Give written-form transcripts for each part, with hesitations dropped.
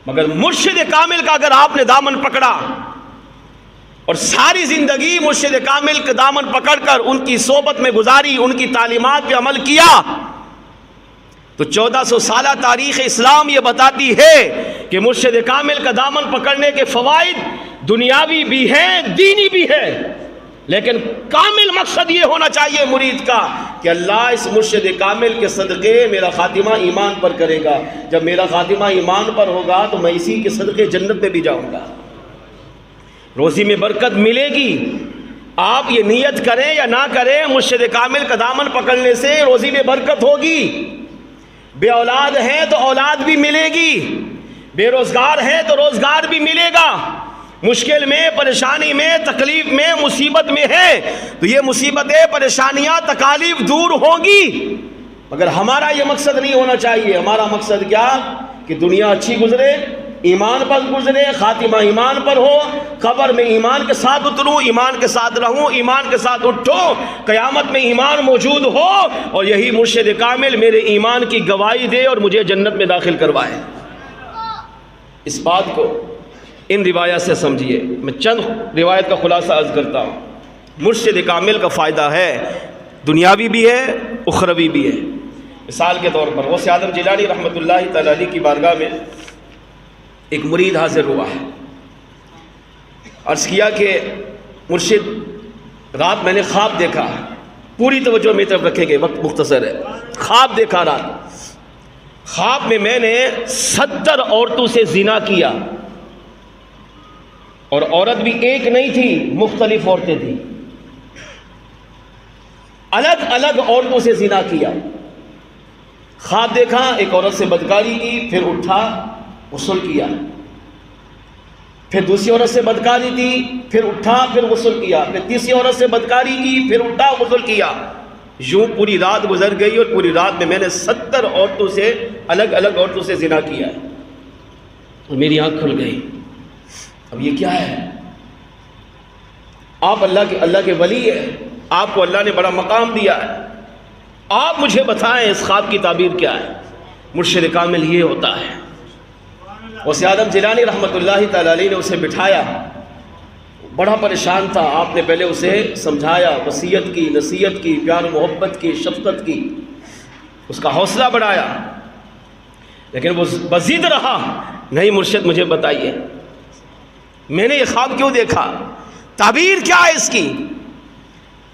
مگر مرشد کامل کا اگر آپ نے دامن پکڑا اور ساری زندگی مرشد کامل کا دامن پکڑ کر ان کی صحبت میں گزاری، ان کی تعلیمات پہ عمل کیا، تو 1400 سالہ تاریخ اسلام یہ بتاتی ہے کہ مرشد کامل کا دامن پکڑنے کے فوائد دنیاوی بھی ہیں، دینی بھی ہے، لیکن کامل مقصد یہ ہونا چاہیے مرید کا کہ اللہ اس مرشد کامل کے صدقے میرا خاتمہ ایمان پر کرے گا، جب میرا خاتمہ ایمان پر ہوگا تو میں اسی کے صدقے جنت میں بھی جاؤں گا، روزی میں برکت ملے گی۔ آپ یہ نیت کریں یا نہ کریں، مرشد کامل کا دامن پکڑنے سے روزی میں برکت ہوگی، بے اولاد ہے تو اولاد بھی ملے گی، بے روزگار ہے تو روزگار بھی ملے گا، مشکل میں، پریشانی میں، تکلیف میں، مصیبت میں ہے تو یہ مصیبتیں، پریشانیاں، تکالیف دور ہوں گی، مگر ہمارا یہ مقصد نہیں ہونا چاہیے۔ ہمارا مقصد کیا کہ دنیا اچھی گزرے، ایمان پر گزرے، خاتمہ ایمان پر ہو، قبر میں ایمان کے ساتھ اتروں، ایمان کے ساتھ رہوں، ایمان کے ساتھ اٹھوں، قیامت میں ایمان موجود ہو اور یہی مرشد کامل میرے ایمان کی گواہی دے اور مجھے جنت میں داخل کروائے۔ اس بات کو ان روایات سے سمجھیے۔ میں چند روایت کا خلاصہ عرض کرتا ہوں۔ مرشد کامل کا فائدہ ہے دنیاوی بھی ہے، اخروی بھی ہے۔ مثال کے طور پر غوث اعظم جیلانی رحمۃ اللہ تعالی علیہ کی بارگاہ میں ایک مرید حاضر ہوا ہے، عرض کیا کہ مرشد رات میں نے خواب دیکھا، پوری توجہ میری طرف رکھیں گے، وقت مختصر ہے۔ خواب دیکھا رات، خواب میں نے 70 عورتوں سے زنا کیا، اور عورت بھی ایک نہیں تھی، مختلف عورتیں تھیں، الگ الگ عورتوں سے زنا کیا۔ خواب دیکھا، ایک عورت سے بدکاری کی، پھر اٹھا غسل کیا، پھر دوسری عورت سے بدکاری کی، پھر اٹھا پھر غسل کیا، پھر تیسری عورت سے بدکاری کی، پھر اٹھا غسل کیا۔ یوں پوری رات گزر گئی اور پوری رات میں نے 70 عورتوں سے، الگ الگ عورتوں سے زنا کیا ہے، اور میری آنکھ کھل گئی۔ اب یہ کیا ہے؟ آپ اللہ کے ولی ہیں، آپ کو اللہ نے بڑا مقام دیا ہے، آپ مجھے بتائیں اس خواب کی تعبیر کیا ہے؟ مرشد کامل یہ ہوتا ہے۔ غوث اعظم جیلانی رحمۃ اللہ تعالی علیہ نے اسے بٹھایا، بڑا پریشان تھا، آپ نے پہلے اسے سمجھایا، وصیت کی، نصیحت کی، پیار و محبت کی، شفقت کی، اس کا حوصلہ بڑھایا، لیکن وہ بضد رہا۔ نہیں مرشد مجھے بتائیے میں نے یہ خواب کیوں دیکھا، تعبیر کیا ہے اس کی؟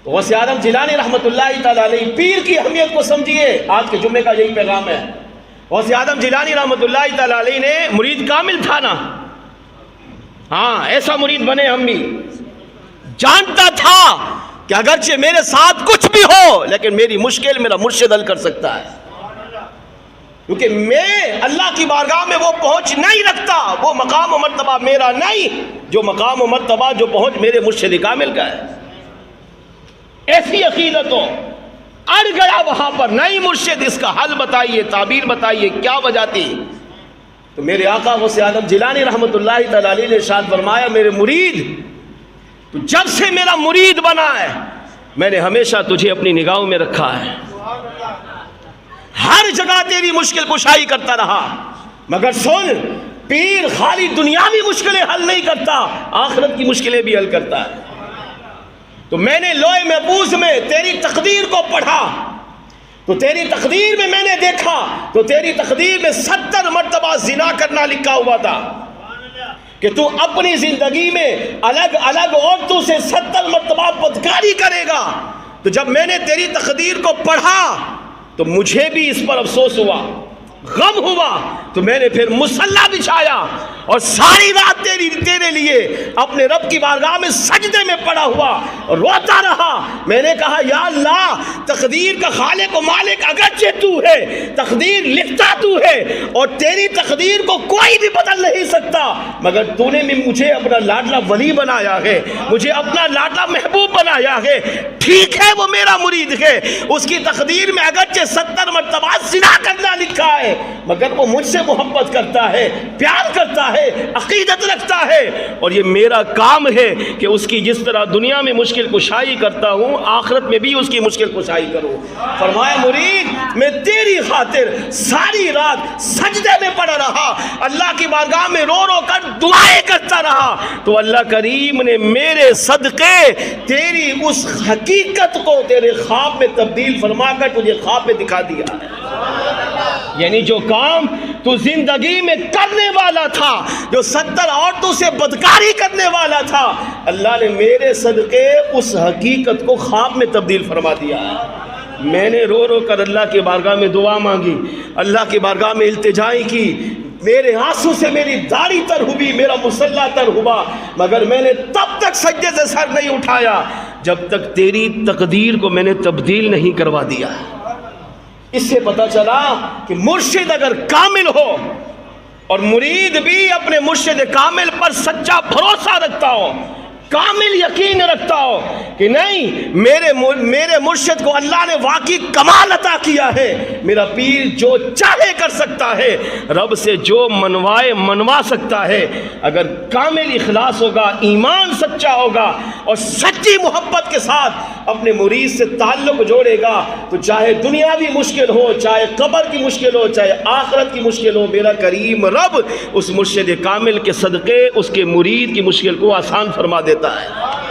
غوث اعظم جیلانی رحمۃ اللہ تعالی علیہ پیر کی اہمیت کو سمجھیے، آج کے جمعے کا یہی پیغام ہے۔ غوث اعظم جیلانی رحمۃ اللہ تعالی علیہ نے مرید کامل تھا نا، ہاں ایسا مرید بنے ہم بھی، جانتا تھا کہ اگرچہ میرے ساتھ کچھ بھی ہو لیکن میری مشکل میرا مرشد حل کر سکتا ہے، کیونکہ میں اللہ کی بارگاہ میں وہ پہنچ نہیں رکھتا، وہ مقام و مرتبہ میرا نہیں جو مقام و مرتبہ جو پہنچ میرے مرشد کامل کا ہے۔ ایسی عقیدت ہو، اڑ گیا وہاں پر، نہیں مرشد اس کا حل بتائیے، تعبیر بتائیے، کیا وجہ تھی؟ تو میرے آقا غوث اعظم جیلانی رحمۃ اللہ تعالی علیہ نے ارشاد فرمایا، میرے مرید تو جب سے میرا مرید بنا ہے میں نے ہمیشہ تجھے اپنی نگاہوں میں رکھا ہے، ہر جگہ تیری مشکل کشائی کرتا رہا، مگر سن پیر خالی دنیاوی مشکلیں حل نہیں کرتا، آخرت کی مشکلیں بھی حل کرتا ہے۔ تو میں نے لوح محفوظ میں تیری تقدیر کو پڑھا، تو تیری تقدیر میں نے دیکھا، تو تیری تقدیر میں 70 مرتبہ زنا کرنا لکھا ہوا تھا، کہ تو اپنی زندگی میں الگ الگ عورتوں سے 70 مرتبہ بدکاری کرے گا۔ تو جب میں نے تیری تقدیر کو پڑھا تو مجھے بھی اس پر افسوس ہوا، غم ہوا، تو میں نے پھر مصلی بچھایا اور ساری رات تیرے لیے اپنے رب کی بارگاہ میں سجدے میں پڑا ہوا روتا رہا۔ میں نے کہا یا اللہ، تقدیر کا خالق و مالک اگرچہ تو ہے، تقدیر لکھتا تو ہے اور تیری تقدیر کو کوئی بھی بدل نہیں سکتا، مگر تو نے مجھے اپنا لاڈلا ولی بنایا ہے، مجھے اپنا لاڈلا محبوب بنایا ہے۔ ٹھیک ہے وہ میرا مرید ہے، اس کی تقدیر میں اگرچہ 70 مرتبہ زنا کرنا لکھا ہے، مگر وہ مجھ سے محبت کرتا ہے، پیار کرتا ہے، عقیدت رکھتا ہے، اور یہ میرا کام ہے کہ اس کی جس طرح دنیا میں مشکل کشائی کرتا ہوں آخرت میں بھی اس کی مشکل کشائی کروں۔ فرمایا مرید میں تیری خاطر ساری رات سجدے میں پڑا رہا، اللہ کی بارگاہ میں رو رو کر دعائیں کرتا رہا، تو اللہ کریم نے میرے صدقے تیری اس حقیقت کو تیرے خواب میں تبدیل فرما کر تجھے خواب میں دکھا دیا ہے۔ یعنی جو کام تو زندگی میں کرنے والا تھا، جو 70 عورتوں سے بدکاری کرنے والا تھا، اللہ نے میرے صدقے اس حقیقت کو خواب میں تبدیل فرما دیا۔ میں نے رو رو کر اللہ کی بارگاہ میں دعا مانگی، اللہ کی بارگاہ میں التجائی کی، میرے آنسو سے میری داڑھی تر ہوئی، میرا مصلی تر ہوا، مگر میں نے تب تک سجدے سے سر نہیں اٹھایا جب تک تیری تقدیر کو میں نے تبدیل نہیں کروا دیا۔ اس سے پتہ چلا کہ مرشد اگر کامل ہو اور مرید بھی اپنے مرشد کامل پر سچا بھروسہ رکھتا ہو، کامل یقین رکھتا ہو کہ نہیں میرے مرشد کو اللہ نے واقعی کمال عطا کیا ہے، میرا پیر جو چاہے کر سکتا ہے، رب سے جو منوائے منوا سکتا ہے، اگر کامل اخلاص ہوگا، ایمان سچا ہوگا اور سچی محبت کے ساتھ اپنے مرید سے تعلق جوڑے گا، تو چاہے دنیاوی مشکل ہو، چاہے قبر کی مشکل ہو، چاہے آخرت کی مشکل ہو، میرا کریم رب اس مرشد کامل کے صدقے اس کے مرید کی مشکل کو آسان فرما دیتا ہے۔